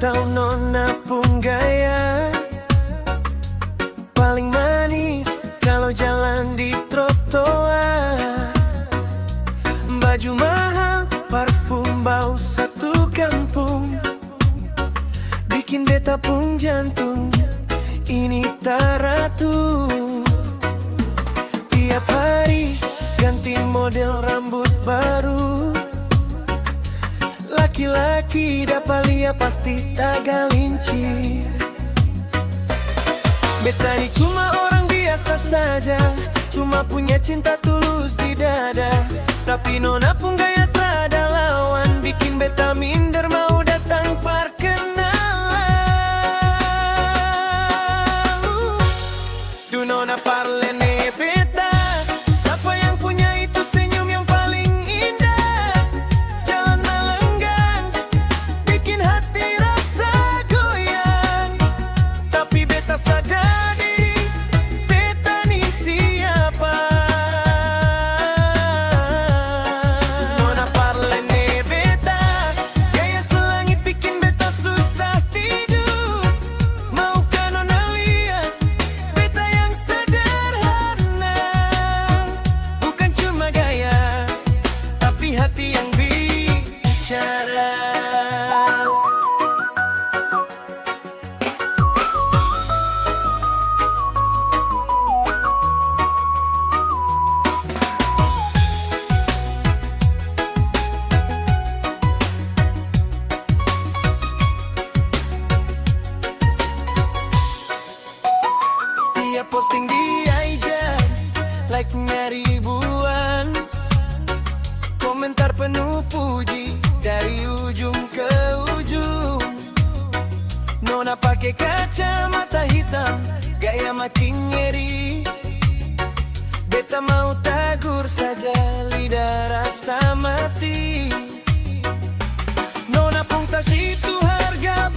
tahu nona pun gaya paling manis kalau jalan di trotoar. Baju mahal, parfum bau satu kampung, bikin beta pun jantung ini teratur. Tiap hari ganti model rambut baru, laki-laki dapat lihat pasti tak gelincir. Beta ini cuma orang biasa saja, cuma punya cinta tulus di dada. Tapi nona pun gaya tak ada lawan, bikin beta minder mau datang perkenalan. Du nona parlene beta, siapa yang punya itu senyum yang paling indah? Jalan melenggang, bikin hati rasa goyang. Tapi beta sadar diri, beta ni siapa? Nona parlene beta, gaya selangit bikin beta susah tidur. Maukah nona lihat beta yang sederhana? Bukan cuma gaya, tapi hati yang bicara. Dia posting di IG, like-nya ribuan, komentar penuh puji dari ujung ke ujung. Nona pakai kacamata hitam, gaya makin ngeri. Beta mau tagur saja, lidah rasa mati. Nona pun tas itu harga